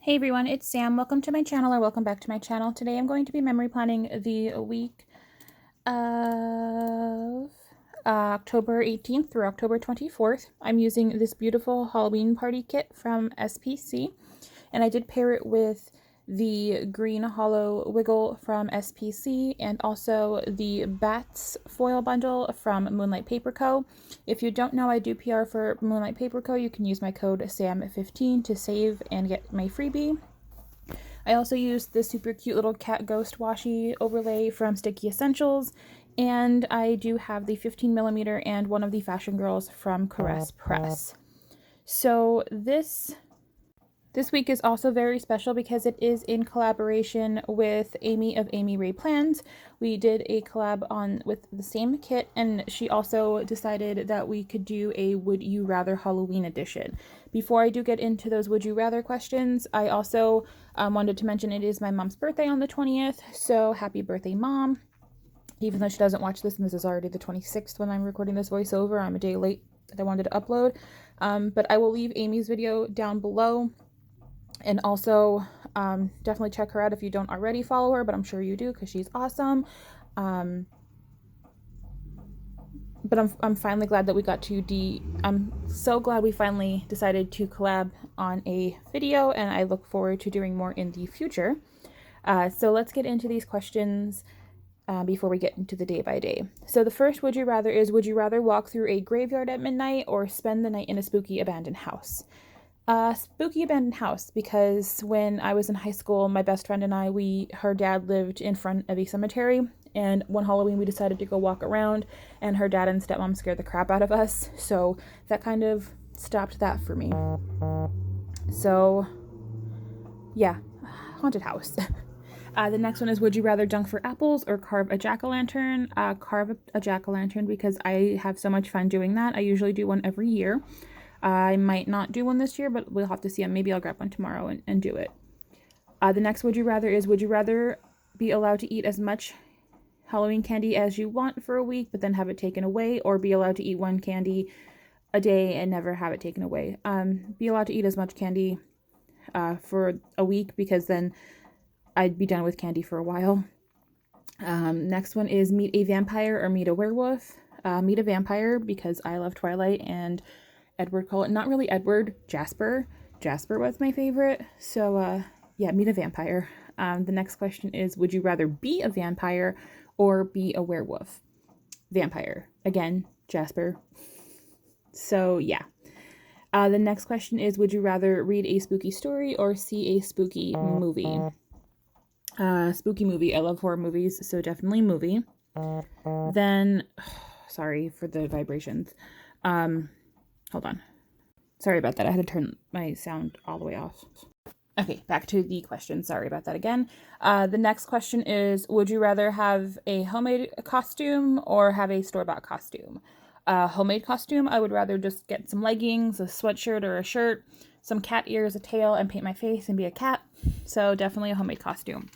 Hey everyone, it's Sam. Welcome to my channel, or welcome back to my channel. Today I'm going to be memory planning the week of October 18th through October 24th. I'm using this beautiful Halloween party kit from SPC, and I did pair it with the green hollow wiggle from SPC and also the bats foil bundle from Moonlight Paper Co. If you don't know, I do PR for Moonlight Paper Co. You can use my code SAM15 to save and get my freebie. I also used this super cute little cat ghost washi overlay from Sticky Essentials, and I do have the 15mm and one of the Fashion Girls from Caress Press. So this week is also very special because it is in collaboration with Amy of AmyRaePlans. We did a collab with the same kit, and she also decided that we could do a Would You Rather Halloween edition. Before I do get into those Would You Rather questions, I also wanted to mention it is my mom's birthday on the 20th, so happy birthday, Mom. Even though she doesn't watch this, and this is already the 26th when I'm recording this voiceover, I'm a day late that I wanted to upload. But I will leave Amy's video down below. And also, definitely check her out if you don't already follow her, but I'm sure you do because she's awesome. But I'm finally glad that we got to I'm so glad we finally decided to collab on a video, and I look forward to doing more in the future. So let's get into these questions before we get into the day by day. So the first would you rather is, would you rather walk through a graveyard at midnight or spend the night in a spooky abandoned house? Spooky abandoned house, because when I was in high school, my best friend and I, her dad lived in front of a cemetery, and one Halloween we decided to go walk around, and her dad and stepmom scared the crap out of us, so that kind of stopped that for me. So yeah, haunted house. The next one is, would you rather dunk for apples or carve a jack-o'-lantern? Carve a jack-o'-lantern because I have so much fun doing that. I usually do one every year. I might not do one this year, but we'll have to see. Maybe I'll grab one tomorrow and do it. The next would you rather is, would you rather be allowed to eat as much Halloween candy as you want for a week, but then have it taken away, or be allowed to eat one candy a day and never have it taken away? Be allowed to eat as much candy for a week, because then I'd be done with candy for a while. Next one is, meet a vampire or meet a werewolf? Meet a vampire, because I love Twilight, and Edward Cullen, not really Edward, Jasper was my favorite. So yeah, meet a vampire. The next question is, would you rather be a vampire or be a werewolf? Vampire. Again, Jasper. So yeah. The next question is, would you rather read a spooky story or see a spooky movie? Spooky movie. I love horror movies, so definitely movie. Then, sorry for the vibrations. Hold on. Sorry about that. I had to turn my sound all the way off. Okay, back to the question. Sorry about that again. The next question is, would you rather have a homemade costume or have a store-bought costume? Homemade costume, I would rather just get some leggings, a sweatshirt or a shirt, some cat ears, a tail, and paint my face and be a cat. So definitely a homemade costume.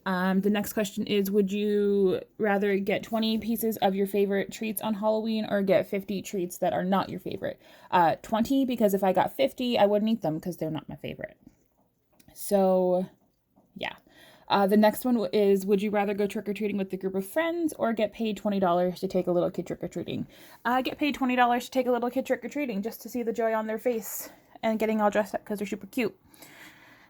The next question is, would you rather get 20 pieces of your favorite treats on Halloween or get 50 treats that are not your favorite? 20, because if I got 50, I wouldn't eat them because they're not my favorite. So yeah. The next one is, would you rather go trick-or-treating with a group of friends or get paid $20 to take a little kid trick-or-treating? Get paid $20 to take a little kid trick-or-treating just to see the joy on their face and getting all dressed up because they're super cute.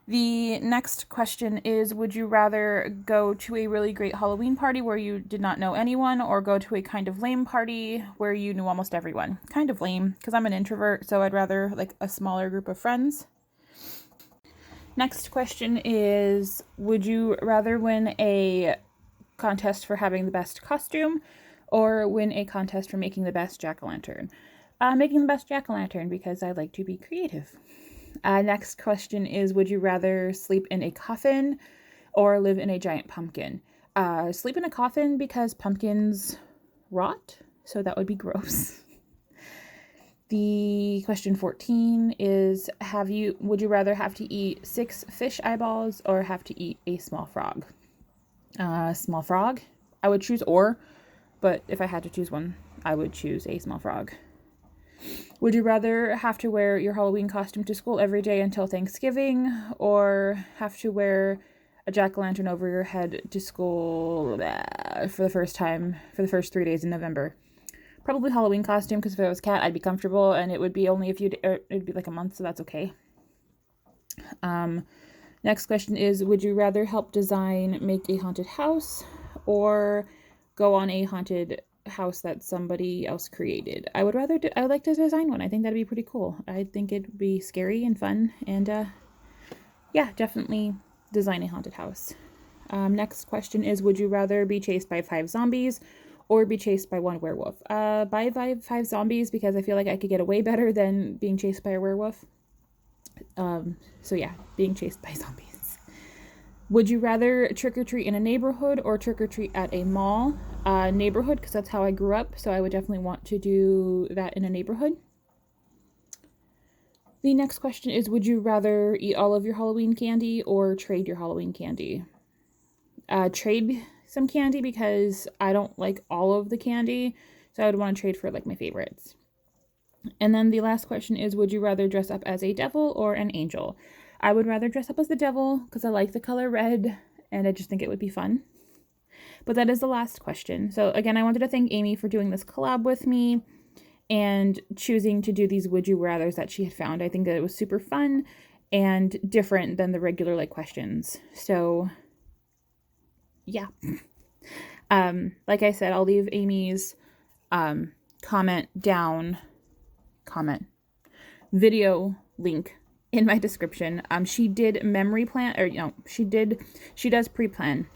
The next question is, would you rather go to a really great Halloween party where you did not know anyone, or go to a kind of lame party where you knew almost everyone? Kind of lame, because I'm an introvert, so I'd rather like a smaller group of friends. Next question is, would you rather win a contest for having the best costume or win a contest for making the best jack-o'-lantern? Making the best jack-o'-lantern, because I like to be creative. Next question is, would you rather sleep in a coffin or live in a giant pumpkin? Sleep in a coffin because pumpkins rot, so that would be gross. The question 14 is, would you rather have to eat 6 fish eyeballs or have to eat a small frog? Small frog. I would choose but if I had to choose one, I would choose a small frog. Would you rather have to wear your Halloween costume to school every day until Thanksgiving, or have to wear a jack-o'-lantern over your head to school for the first 3 days in November? Probably Halloween costume, because if it was cat, I'd be comfortable, and it would be only it'd be like a month, so that's okay. Next question is, would you rather help design, make a haunted house, or go on a haunted house that somebody else created? I would like to design one. I think that'd be pretty cool. I think it'd be scary and fun, and yeah, definitely design a haunted house. Next question is, would you rather be chased by 5 zombies or be chased by 1 werewolf? By 5 zombies, because I feel like I could get away better than being chased by a werewolf. So yeah, being chased by zombies. Would you rather trick-or-treat in a neighborhood or trick-or-treat at a mall? Neighborhood, because that's how I grew up, so I would definitely want to do that in a neighborhood. The next question is, would you rather eat all of your Halloween candy or trade your Halloween candy? Trade some candy, because I don't like all of the candy, so I would want to trade for like my favorites. And then the last question is, would you rather dress up as a devil or an angel? I would rather dress up as the devil, because I like the color red, and I just think it would be fun. But that is the last question. So again, I wanted to thank Amy for doing this collab with me and choosing to do these would you rathers that she had found. I think that it was super fun and different than the regular like questions. So yeah. Like I said, I'll leave Amy's video link in my description. She did memory plan, or she does pre-plan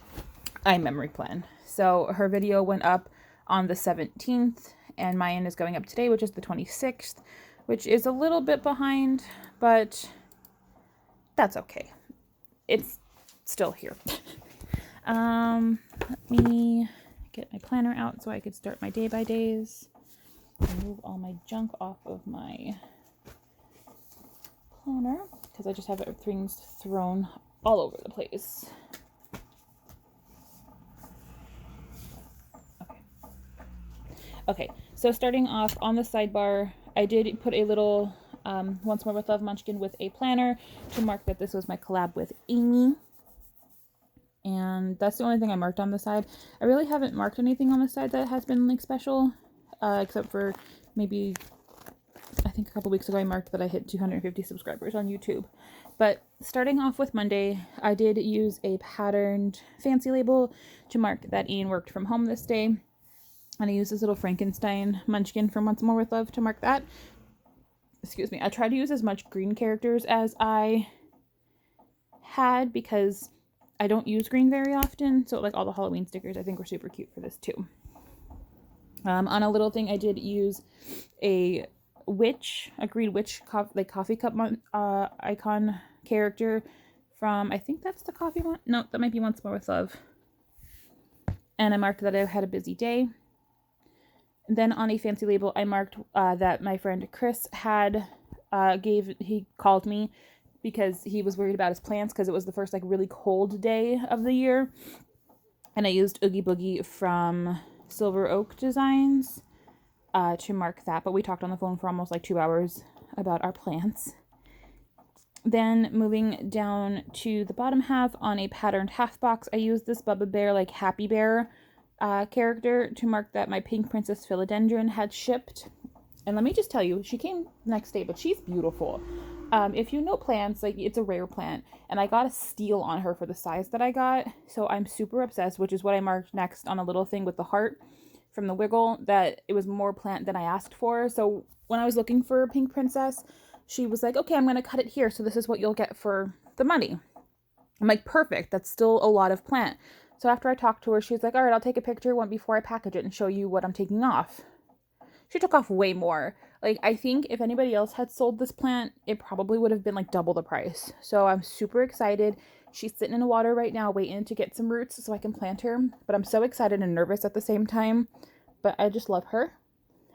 AmyRaePlan. So her video went up on the 17th, and mine is going up today, which is the 26th, which is a little bit behind, but that's okay. It's still here. Let me get my planner out so I could start my day by days. Remove all my junk off of my planner, because I just have things thrown all over the place. Okay, so starting off on the sidebar, I did put a little Once More with Love munchkin with a planner to mark that this was my collab with Amy. And that's the only thing I marked on the side. I really haven't marked anything on the side that has been like special, except for maybe, I think a couple weeks ago I marked that I hit 250 subscribers on YouTube. But starting off with Monday, I did use a patterned fancy label to mark that Ian worked from home this day. And I used this little Frankenstein munchkin from Once More with Love to mark that. Excuse me. I tried to use as much green characters as I had, because I don't use green very often. So like all the Halloween stickers I think were super cute for this too. On a little thing, I did use a green witch coffee cup icon character from, I think that's the coffee one. No, that might be Once More with Love. And I marked that I had a busy day. And then on a fancy label, I marked that my friend Chris he called me because he was worried about his plants, because it was the first like really cold day of the year. And I used Oogie Boogie from Silver Oak Designs to mark that. But we talked on the phone for almost like 2 hours about our plants. Then moving down to the bottom half on a patterned half box, I used this Bubba Bear, like Happy Bear character to mark that my Pink Princess Philodendron had shipped. And let me just tell you, she came next day, but she's beautiful. If you know plants, like, it's a rare plant, and I got a steal on her for the size that I got, so I'm super obsessed, which is what I marked next on a little thing with the heart from the Wiggle, that it was more plant than I asked for. So when I was looking for a Pink Princess, she was like, okay, I'm going to cut it here, so this is what you'll get for the money. I'm like, perfect, that's still a lot of plant. So after I talked to her, she was like, all right, I'll take a picture before I package it and show you what I'm taking off. She took off way more. Like, I think if anybody else had sold this plant, it probably would have been like double the price. So I'm super excited. She's sitting in the water right now waiting to get some roots so I can plant her. But I'm so excited and nervous at the same time. But I just love her.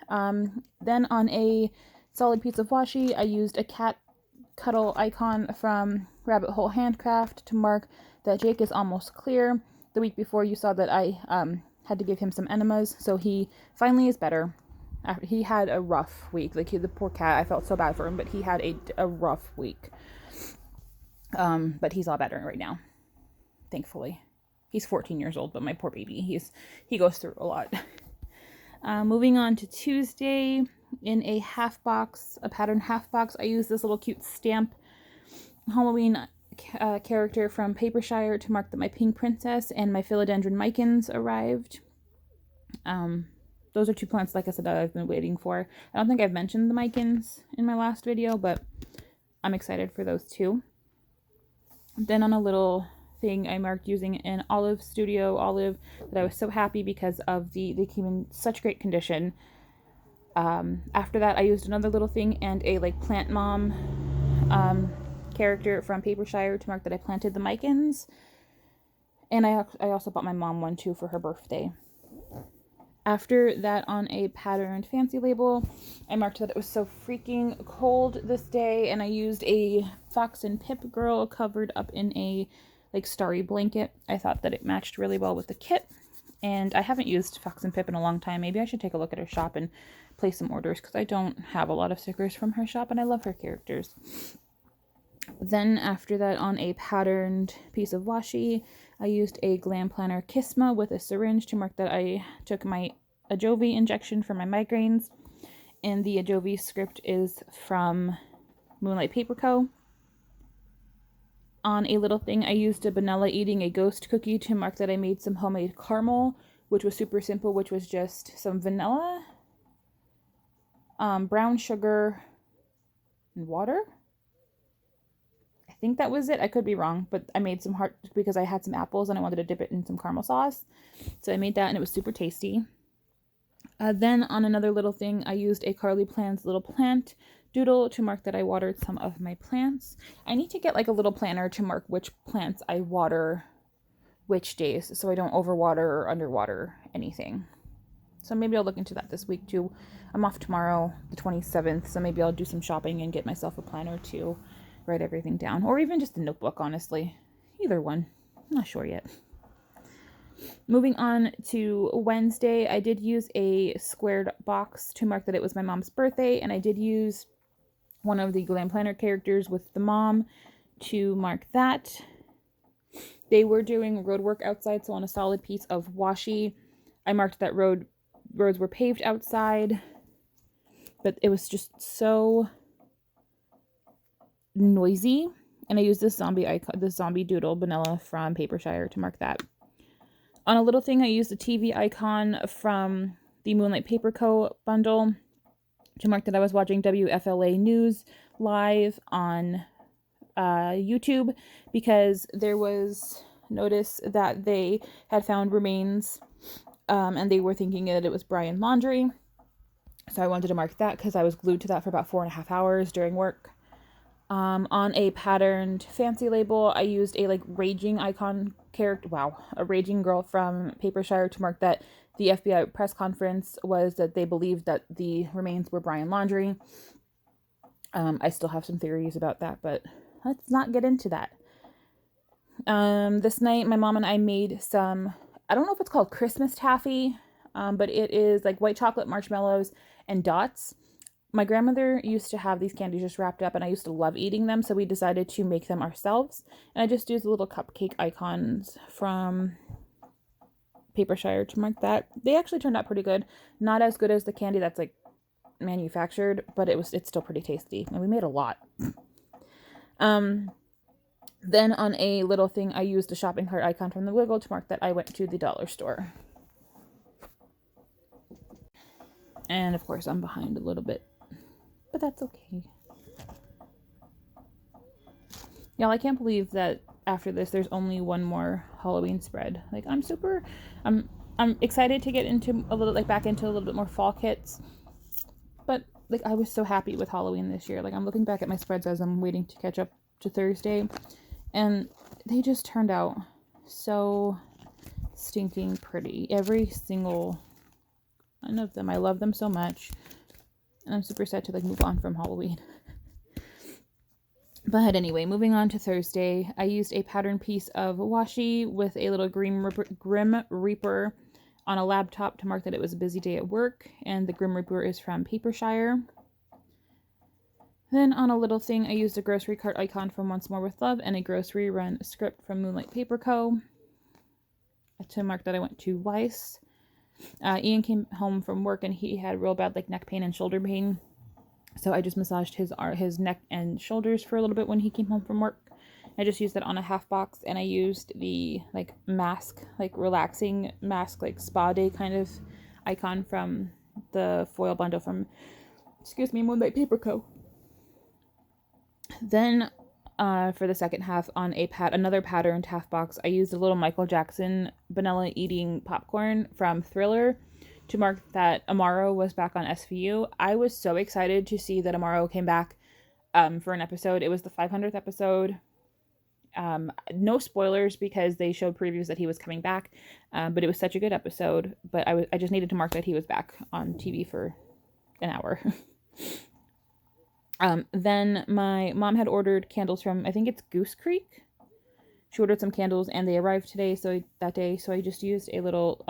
Then on a solid piece of washi, I used a cat cuddle icon from Rabbit Hole Handcraft to mark that Jake is almost clear. The week before, you saw that I had to give him some enemas, so he finally is better. He had a rough week. Like, the poor cat, I felt so bad for him, but he had a rough week. But he's all better right now, thankfully. He's 14 years old, but my poor baby, he goes through a lot. Moving on to Tuesday, in a pattern half box, I used this little cute stamp Halloween character from Papershire to mark that my pink princess and my philodendron micans arrived. Those are 2 plants, like I said, that I've been waiting for. I don't think I've mentioned the micans in my last video, but I'm excited for those 2. Then on a little thing, I marked using an Studio Olive that I was so happy because of they came in such great condition. After that, I used another little thing and a like plant mom character from Papershire to mark that I planted the micans. And I also bought my mom one too for her birthday. After that, on a patterned fancy label, I marked that it was so freaking cold this day, and I used a Fox and Pip girl covered up in a like starry blanket. I thought that it matched really well with the kit, and I haven't used Fox and Pip in a long time. Maybe I should take a look at her shop and place some orders, because I don't have a lot of stickers from her shop, and I love her characters. Then after that, on a patterned piece of washi, I used a Glam Planner Kisma with a syringe to mark that I took my Ajovi injection for my migraines. And the Ajovi script is from Moonlight Paper Co. On a little thing, I used a Benella eating a ghost cookie to mark that I made some homemade caramel, which was super simple, which was just some vanilla, brown sugar, and water. I think that was it. I could be wrong, but I made some heart because I had some apples and I wanted to dip it in some caramel sauce. So I made that and it was super tasty. Then on another little thing, I used a AmyRaePlans little plant doodle to mark that I watered some of my plants. I need to get like a little planner to mark which plants I water which days, so I don't overwater or underwater anything. So maybe I'll look into that this week too. I'm off tomorrow, the 27th, so maybe I'll do some shopping and get myself a planner to write everything down, or even just a notebook, honestly. Either one. I'm not sure yet. Moving on to Wednesday, I did use a squared box to mark that it was my mom's birthday, and I did use one of the Glam Planner characters with the mom to mark that. They were doing road work outside, so on a solid piece of washi, I marked that roads were paved outside, but it was just so noisy, and I used this zombie icon, this zombie doodle vanilla from Papershire to mark that. On a little thing, I used a TV icon from the Moonlight Paper Co. bundle to mark that I was watching WFLA News live on YouTube, because there was notice that they had found remains and they were thinking that it was Brian Laundrie. So I wanted to mark that because I was glued to that for about 4.5 hours during work. On a patterned fancy label, I used a like raging icon character, a raging girl from Papershire to mark that the FBI press conference was that they believed that the remains were Brian Laundrie. I still have some theories about that, but let's not get into that. This night, my mom and I made some, I don't know if it's called Christmas taffy, but it is like white chocolate marshmallows and dots. My grandmother used to have these candies just wrapped up, and I used to love eating them, so we decided to make them ourselves. And I just used the little cupcake icons from Papershire to mark that. They actually turned out pretty good. Not as good as the candy that's like manufactured, but it's still pretty tasty, and we made a lot. Then on a little thing, I used a shopping cart icon from the Wiggle to mark that I went to the dollar store. And of course, I'm behind a little bit, but that's okay. Y'all, I can't believe that after this, there's only one more Halloween spread. Like, I'm excited to get into back into a little bit more fall kits. But like, I was so happy with Halloween this year. Like, I'm looking back at my spreads as I'm waiting to catch up to Thursday, and they just turned out so stinking pretty. Every single one of them. I love them so much. And I'm super sad to like move on from Halloween. But anyway, moving on to Thursday, I used a pattern piece of washi with a little Grim Reaper on a laptop to mark that it was a busy day at work, and the Grim Reaper is from Papershire. Then on a little thing, I used a grocery cart icon from Once More With Love and a grocery run script from Moonlight Paper Co. to mark that I went to Weiss. Ian came home from work and he had real bad neck pain and shoulder pain. So I just massaged his neck and shoulders for a little bit when he came home from work. I just used that on a half box, and I used the mask, relaxing mask, spa day kind of icon from the foil bundle from, Moonlight Paper Co. Then for the second half on another patterned half box, I used a little Michael Jackson vanilla eating popcorn from Thriller to mark that Amaro was back on SVU. I was so excited to see that Amaro came back for an episode. It was the 500th episode. No spoilers because they showed previews that he was coming back, but it was such a good episode. But I just needed to mark that he was back on TV for an hour. Then my mom had ordered candles from, I think it's Goose Creek. She ordered some candles and they arrived that day. So I just used a little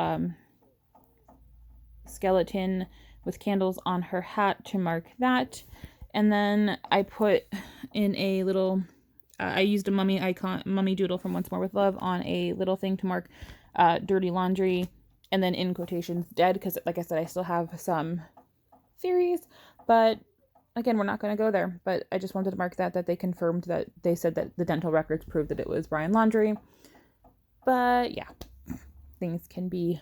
skeleton with candles on her hat to mark that. And then I put in a little, I used a mummy doodle from Once More With Love on a little thing to mark dirty laundry. And then in quotations, dead, because like I said, I still have some theories, but again, we're not going to go there. But I just wanted to mark that they confirmed that they said that the dental records proved that it was Brian Laundrie. But yeah, things can be,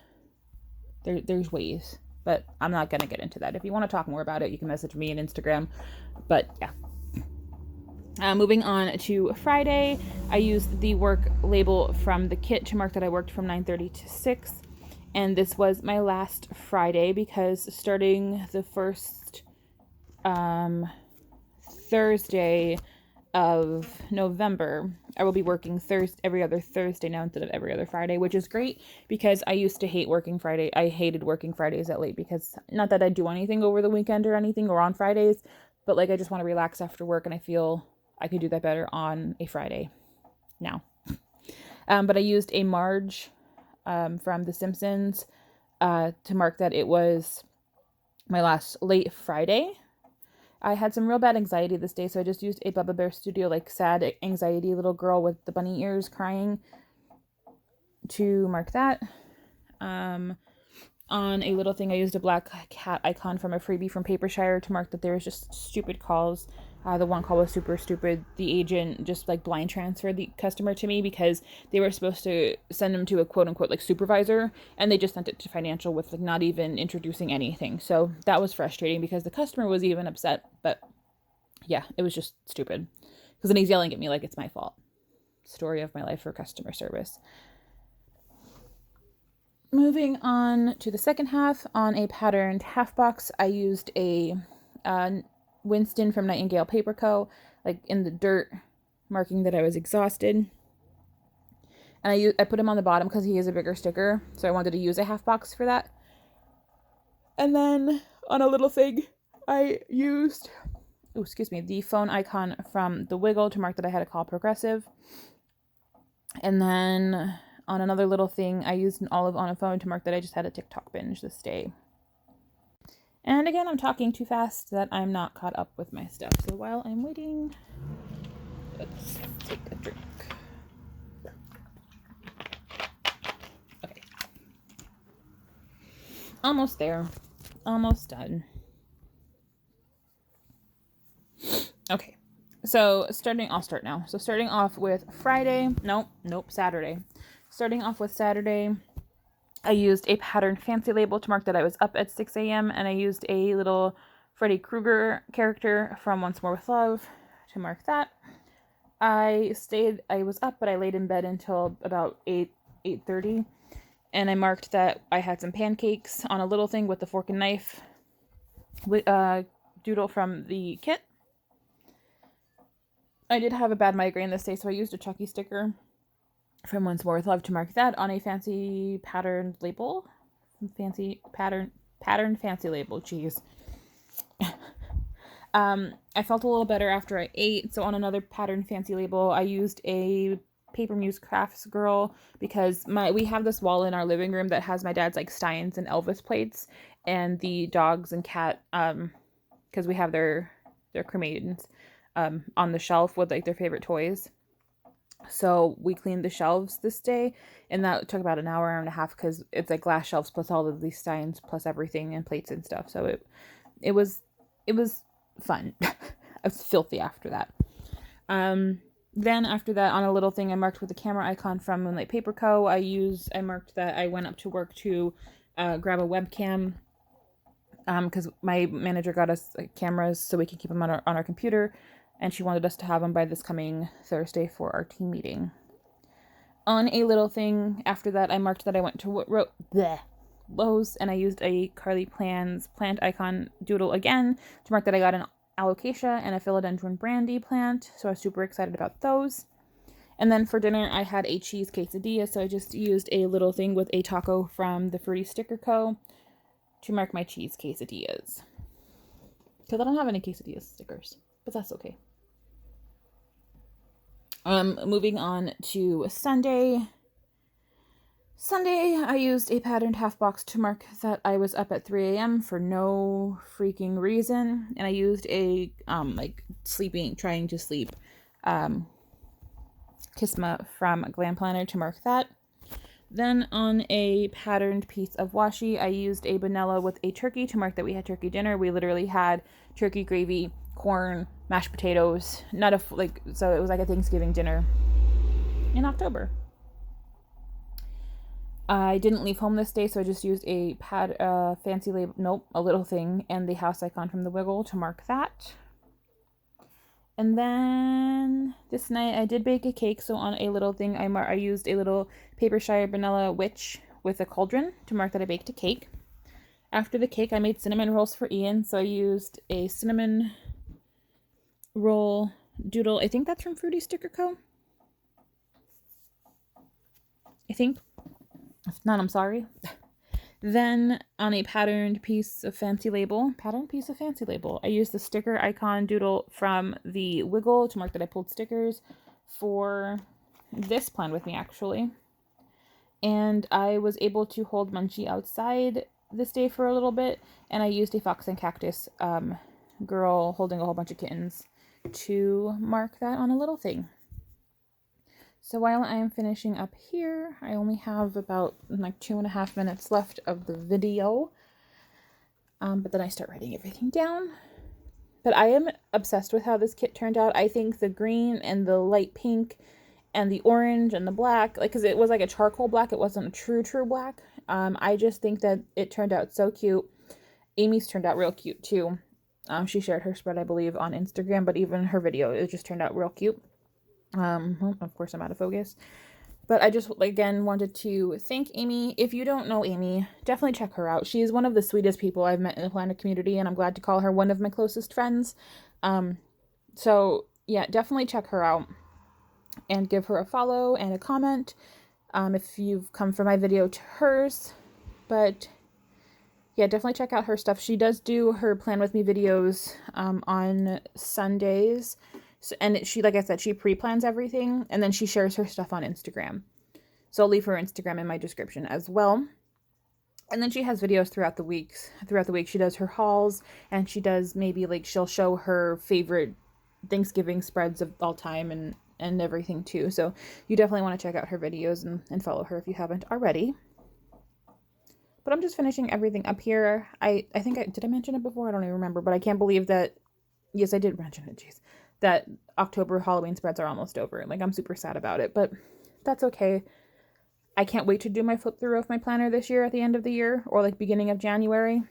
there's ways, but I'm not going to get into that. If you want to talk more about it, you can message me on Instagram. But yeah. Moving on to Friday, I used the work label from the kit to mark that I worked from 9:30 to 6. And this was my last Friday because starting the first Thursday of November, I will be working every other Thursday now instead of every other Friday, which is great because I used to hate working Friday. I hated working Fridays at late because not that I do anything over the weekend or anything or on Fridays, but I just want to relax after work, and I feel I could do that better on a Friday now. But I used a Marge from The Simpsons to mark that it was my last late Friday. I had some real bad anxiety this day, so I just used a Bubba Bear Studio, sad anxiety little girl with the bunny ears crying to mark that. On a little thing, I used a black cat icon from a freebie from Papershire to mark that there was just stupid calls. The one call was super stupid. The agent just blind transferred the customer to me because they were supposed to send them to a quote unquote supervisor, and they just sent it to financial with not even introducing anything. So that was frustrating because the customer was even upset. But yeah, it was just stupid because then he's yelling at me like it's my fault. Story of my life for customer service. Moving on to the second half, on a patterned half box, I used a Winston from Nightingale Paper Co. In the dirt, marking that I was exhausted. And I put him on the bottom because he is a bigger sticker, so I wanted to use a half box for that. And then on a little thing, I used, the phone icon from The Wiggle to mark that I had a call progressive. And then on another little thing, I used an olive on a phone to mark that I just had a TikTok binge this day. And again, I'm talking too fast that I'm not caught up with my stuff. So while I'm waiting, let's take a drink. Okay. Almost there. Almost done. Okay. So I'll start now. So starting off with Saturday. Starting off with Saturday, I used a patterned fancy label to mark that I was up at 6 a.m. and I used a little Freddy Krueger character from Once More With Love to mark that. I was up, but I laid in bed until about 8:30, and I marked that I had some pancakes on a little thing with the fork and knife doodle from the kit. I did have a bad migraine this day, so I used a Chucky sticker from Once More With Love to mark that on a fancy patterned label. Patterned fancy label, jeez. I felt a little better after I ate, so on another patterned fancy label, I used a Paper Muse Crafts girl, because we have this wall in our living room that has my dad's like Steins and Elvis plates, and the dogs and cat, because we have their cremains on the shelf with like their favorite toys. So we cleaned the shelves this day, and that took about an hour and a half, because it's like glass shelves plus all of these steins plus everything and plates and stuff. So it was fun. I was filthy after that. Then after that, on a little thing I marked with the camera icon from Moonlight Paper Co. I marked that I went up to work to grab a webcam, because my manager got us cameras so we can keep them on our computer, and she wanted us to have them by this coming Thursday for our team meeting. On a little thing after that, I marked that I went to Lowe's, and I used a AmyRaePlans plant icon doodle again to mark that I got an alocasia and a philodendron brandy plant, so I was super excited about those. And then for dinner, I had a cheese quesadilla, so I just used a little thing with a taco from the Fruity Sticker Co. to mark my cheese quesadillas. Because I don't have any quesadilla stickers, but that's okay. Moving on to Sunday. Sunday, I used a patterned half box to mark that I was up at 3 a.m. for no freaking reason. And I used a, trying to sleep, Kisma from Glam Planner to mark that. Then on a patterned piece of washi, I used a vanilla with a turkey to mark that we had turkey dinner. We literally had turkey gravy, corn, mashed potatoes, so it was like a Thanksgiving dinner in October. I didn't leave home this day, so I just used a fancy label, a little thing, and the house icon from the Wiggle to mark that. And then this night I did bake a cake, so on a little thing I used a little Paper Shire vanilla witch with a cauldron to mark that I baked a cake. After the cake, I made cinnamon rolls for Ian, so I used a cinnamon roll doodle. I think that's from Fruity Sticker Co. I think. If not, I'm sorry. Then on a patterned piece of fancy label, I used the sticker icon doodle from the Wiggle to mark that I pulled stickers for this plan with me, actually. And I was able to hold Munchie outside this day for a little bit, and I used a Fox and Cactus girl holding a whole bunch of kittens to mark that on a little thing. So while I am finishing up here, I only have about 2.5 minutes left of the video. But then I start writing everything down. But I am obsessed with how this kit turned out. I think the green and the light pink and the orange and the black, because it was like a charcoal black, it wasn't a true black. I just think that it turned out so cute. Amy's turned out real cute too. She shared her spread, I believe, on Instagram, but even her video, it just turned out real cute. Of course I'm out of focus, but I just again wanted to thank Amy. If you don't know Amy, definitely check her out. She is one of the sweetest people I've met in the planner community, and I'm glad to call her one of my closest friends. So yeah, definitely check her out and give her a follow and a comment if you've come from my video to hers. But yeah, definitely check out her stuff. She does do her plan with me videos on Sundays. So, and she, like I said, she pre-plans everything, and then she shares her stuff on Instagram. So I'll leave her Instagram in my description as well. And then she has videos throughout the week. She does her hauls, and she does she'll show her favorite Thanksgiving spreads of all time and everything too. So you definitely want to check out her videos and follow her if you haven't already. But I'm just finishing everything up here. I think did I mention it before? I don't even remember, but I can't believe that, yes, I did mention it, jeez, that October Halloween spreads are almost over. I'm super sad about it, but that's okay. I can't wait to do my flip through of my planner this year at the end of the year, or beginning of January.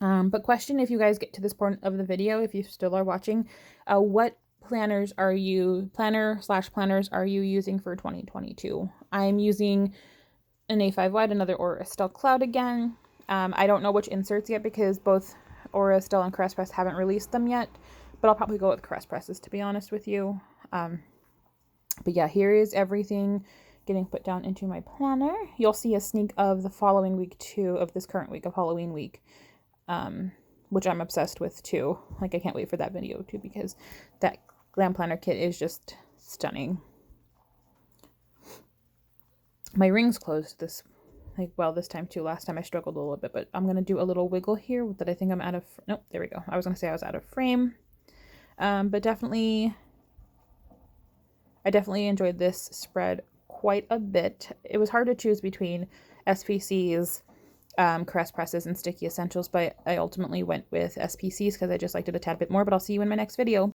But question, if you guys get to this point of the video, if you still are watching, what planners are you using for 2022? I'm using an A5 wide, another Aura Estelle Cloud again. I don't know which inserts yet because both Aura Estelle and Caress Press haven't released them yet. But I'll probably go with Caress Presses, to be honest with you. But yeah, here is everything getting put down into my planner. You'll see a sneak of the following week too, of this current week of Halloween week, which I'm obsessed with too. I can't wait for that video too, because that Glam Planner kit is just stunning. My ring's closed this time too. Last time I struggled a little bit, but I'm going to do a little wiggle here that I think I'm out of, nope, there we go. I was going to say I was out of frame. But definitely, I definitely enjoyed this spread quite a bit. It was hard to choose between SPCs, caress presses, and sticky essentials, but I ultimately went with SPCs because I just liked it a tad bit more. But I'll see you in my next video.